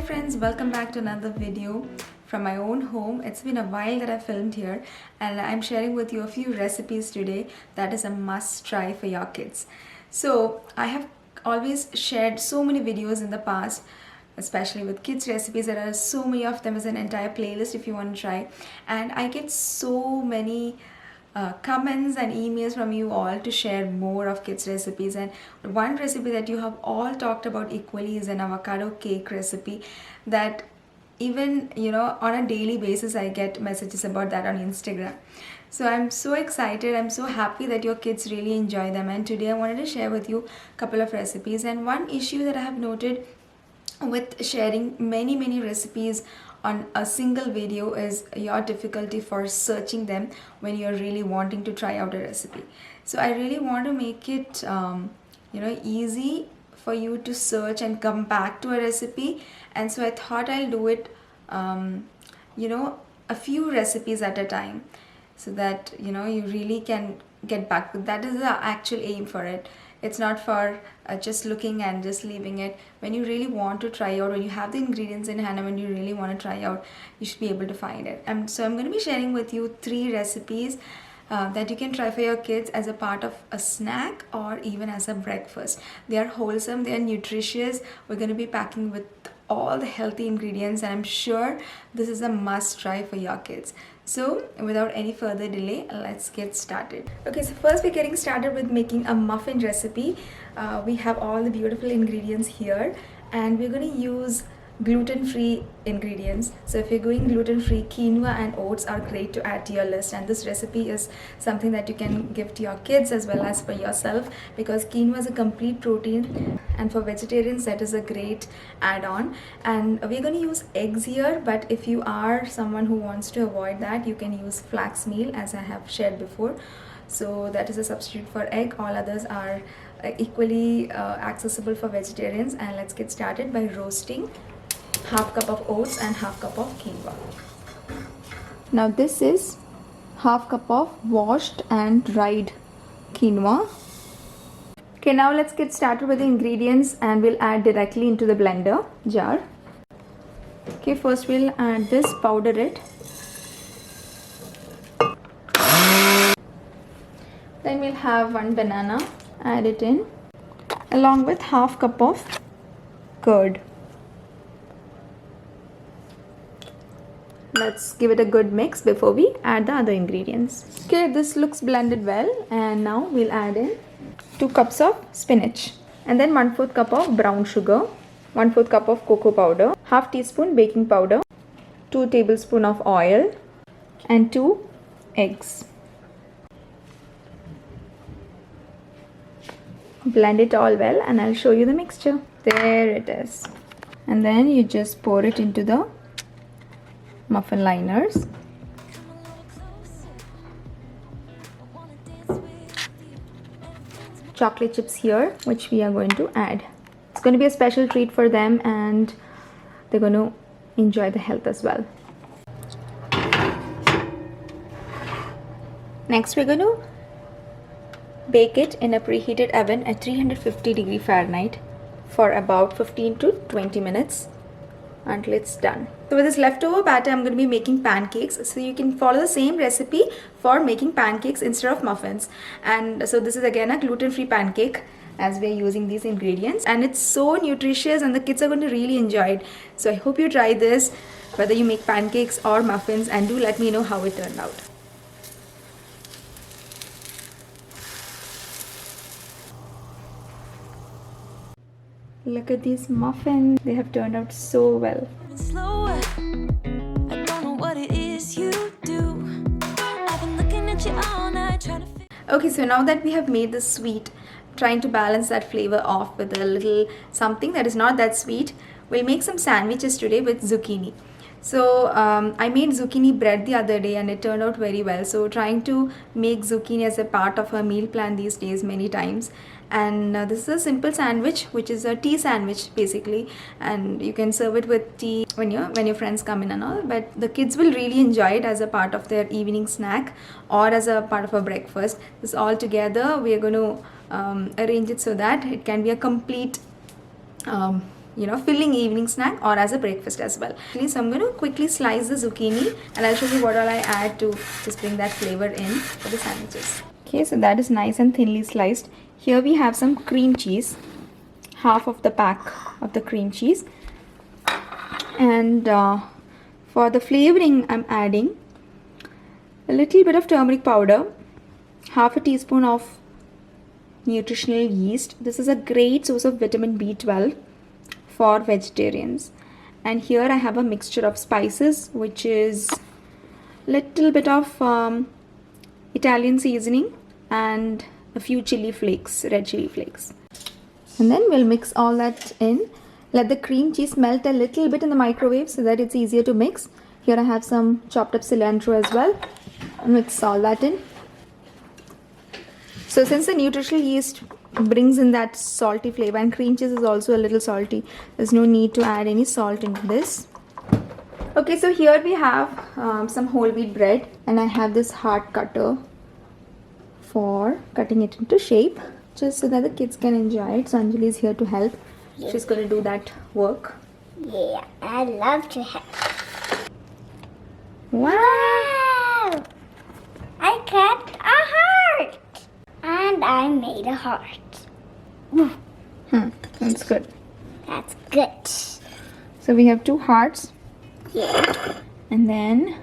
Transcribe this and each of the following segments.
friends, welcome back to another video from my own home. It's been a while that I filmed here and I'm sharing with you a few recipes today that is a must try for your kids. So I have always shared so many videos in the past, especially with kids recipes. There are so many of them as an entire playlist if you want to try, and I get so many comments and emails from you all to share more of kids recipes. And one recipe that you have all talked about equally is an avocado cake recipe that even on a daily basis I get messages about that on Instagram. So I'm so excited, I'm so happy that your kids really enjoy them, and today I wanted to share with you a couple of recipes. And one issue that I have noted with sharing many recipes on a single video is your difficulty for searching them when you're really wanting to try out a recipe. So I really want to make it easy for you to search and come back to a recipe, and so I thought I'll do it a few recipes at a time so that you really can get back. That is the actual aim for it. It's not for just looking and just leaving it. When you really want to try out, when you have the ingredients in hand and when you really want to try out, you should be able to find it. And so I'm going to be sharing with you 3 recipes that you can try for your kids as a part of a snack or even as a breakfast. They are wholesome, they are nutritious. We're going to be packing with all the healthy ingredients, and I'm sure this is a must try for your kids. So without any further delay, let's get started. Okay, so first we're getting started with making a muffin recipe. We have all the beautiful ingredients here, and we're going to use gluten-free ingredients. So if you're going gluten-free, quinoa and oats are great to add to your list, and this recipe is something that you can give to your kids as well as for yourself, because quinoa is a complete protein, and for vegetarians that is a great add-on. And we're going to use eggs here, but if you are someone who wants to avoid that, you can use flax meal as I have shared before. So that is a substitute for egg. All others are equally accessible for vegetarians. And let's get started by roasting half cup of oats and half cup of quinoa. Now this is half cup of washed and dried quinoa. Okay, now let's get started with the ingredients and we'll add directly into the blender jar. Okay, first we'll add this, powder it. Then we'll have 1 banana, add it in, along with half cup of curd. Let's give it a good mix before we add the other ingredients. Okay, this looks blended well, and now we'll add in 2 cups of spinach, and then 1/4 cup of brown sugar, 1/4 cup of cocoa powder, half teaspoon baking powder, 2 tablespoons of oil, and 2 eggs. Blend it all well, and I'll show you the mixture. There it is. And then you just pour it into the muffin liners. Chocolate chips here, which we are going to add. It's going to be a special treat for them, and they're going to enjoy the health as well. Next, we're going to bake it in a preheated oven at 350 Fahrenheit for about 15 to 20 minutes until it's done. So with this leftover batter, I'm going to be making pancakes. So you can follow the same recipe for making pancakes instead of muffins. And so this is again a gluten-free pancake, as we're using these ingredients, and it's so nutritious and the kids are going to really enjoy it. So I hope you try this, whether you make pancakes or muffins, and do let me know how it turned out. Look at these muffins, they have turned out so well. Slower. I don't know what it is you do. I've been looking at you all night trying to. Okay, so now that we have made the sweet, trying to balance that flavor off with a little something that is not that sweet, we'll make some sandwiches today with zucchini. So I made zucchini bread the other day and it turned out very well. So trying to make zucchini as a part of a meal plan these days many times. And this is a simple sandwich, which is a tea sandwich basically, and you can serve it with tea when your friends come in and all. But the kids will really enjoy it as a part of their evening snack or as a part of a breakfast. This all together we are going to arrange it so that it can be a complete filling evening snack or as a breakfast as well. So I'm going to quickly slice the zucchini and I'll show you what all I add to just bring that flavor in for the sandwiches. Okay, so that is nice and thinly sliced. Here we have some cream cheese, half of the pack of the cream cheese. And for the flavoring, I'm adding a little bit of turmeric powder, half a teaspoon of nutritional yeast. This is a great source of vitamin B12 for vegetarians. And here I have a mixture of spices, which is little bit of Italian seasoning and a few chili flakes, red chili flakes. And then we'll mix all that in. Let the cream cheese melt a little bit in the microwave so that it's easier to mix. Here I have some chopped up cilantro as well. Mix all that in. So since the nutritional yeast brings in that salty flavor and cream cheese is also a little salty, there's no need to add any salt into this. Okay, so here we have some whole wheat bread and I have this heart cutter for cutting it into shape just so that the kids can enjoy it. So Anjali is here to help. She's going to do that work. Yeah, I love to help. Wow! I cut a heart! And I made a heart. That's good. That's good. So we have 2 hearts. Yeah. And then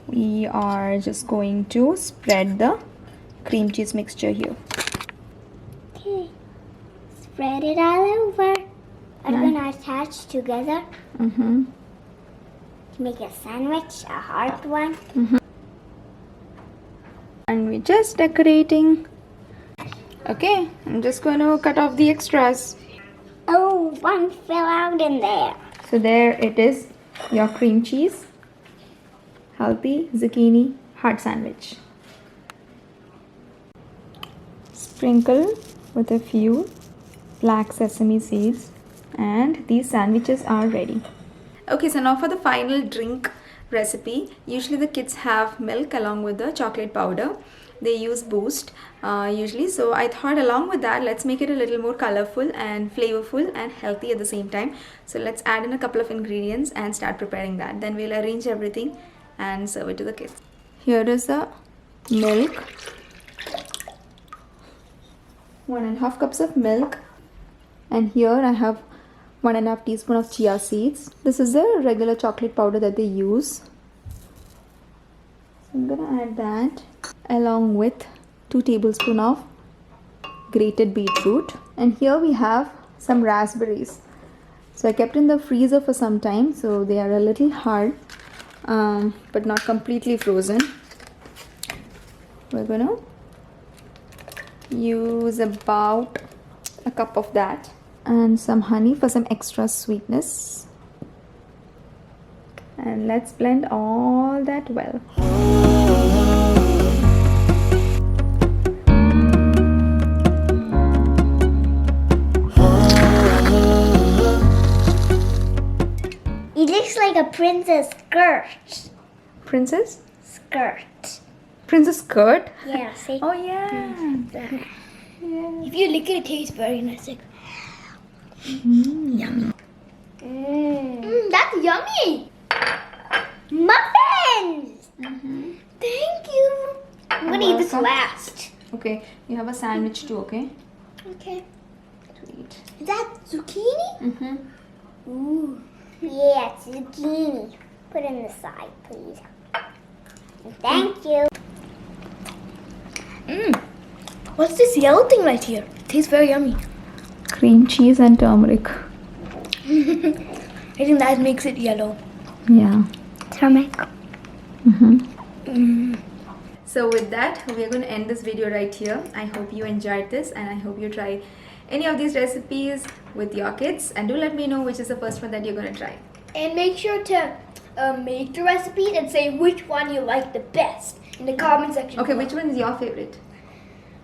we are just going to spread the cream cheese mixture here. Okay. Spread it all over. I'm gonna attach together to make a sandwich, a hard one. And we're just decorating. Okay, I'm just going to cut off the extras. Oh, one fell out in there. So there it is, your cream cheese, healthy zucchini heart sandwich. Sprinkle with a few black sesame seeds and these sandwiches are ready. Okay, so now for the final drink recipe. Usually the kids have milk along with the chocolate powder. They use Boost usually, so I thought along with that let's make it a little more colorful and flavorful and healthy at the same time. So let's add in a couple of ingredients and start preparing that. Then we'll arrange everything and serve it to the kids. Here is the milk, 1.5 cups of milk, and here I have 1.5 teaspoon of chia seeds. This is the regular chocolate powder that they use. So I'm gonna add that along with 2 tablespoons of grated beetroot. And here we have some raspberries. So I kept in the freezer for some time, so they are a little hard, but not completely frozen. We're gonna use about a cup of that and some honey for some extra sweetness. And let's blend all that well. It looks like a princess skirt. Princess? Skirt. Princess skirt? Yeah, see? Oh yeah. If you lick it, it tastes very nice. Like, yum. That's yummy. Muffins. Thank you. I'm gonna eat this last. Okay, you have a sandwich too, okay? Okay. Sweet. Is that zucchini? Ooh. Yeah, it's zucchini. Put it in the side, please. Thank you. What's this yellow thing right here? It tastes very yummy. Cream cheese and turmeric. I think that makes it yellow. Yeah. Turmeric. So with that, we are going to end this video right here. I hope you enjoyed this and I hope you try any of these recipes with your kids, and do let me know which is the first one that you're going to try. And make sure to make the recipes and say which one you like the best in the comment section. Okay, below. which one is your favorite?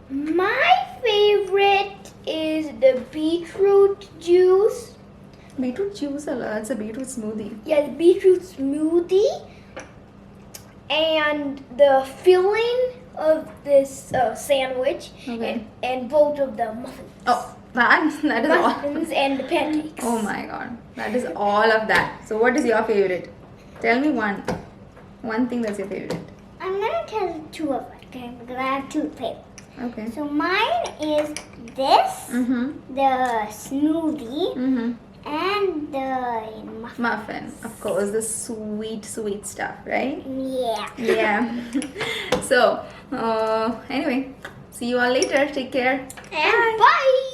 My favorite is the beetroot juice. Beetroot juice, it's a beetroot smoothie. Yeah, the beetroot smoothie. And the filling of this sandwich Okay. and both of the muffins. Oh, that is all. Muffins and the pancakes. Oh my god, that is all of that. So, what is your favorite? Tell me one. One thing that's your favorite. I'm gonna tell you two of it. Okay, because I have two favorites. Okay. So mine is this, the smoothie, and the muffin. Muffin, of course, the sweet, sweet stuff, right? Yeah. Yeah. So, anyway, see you all later. Take care. And bye.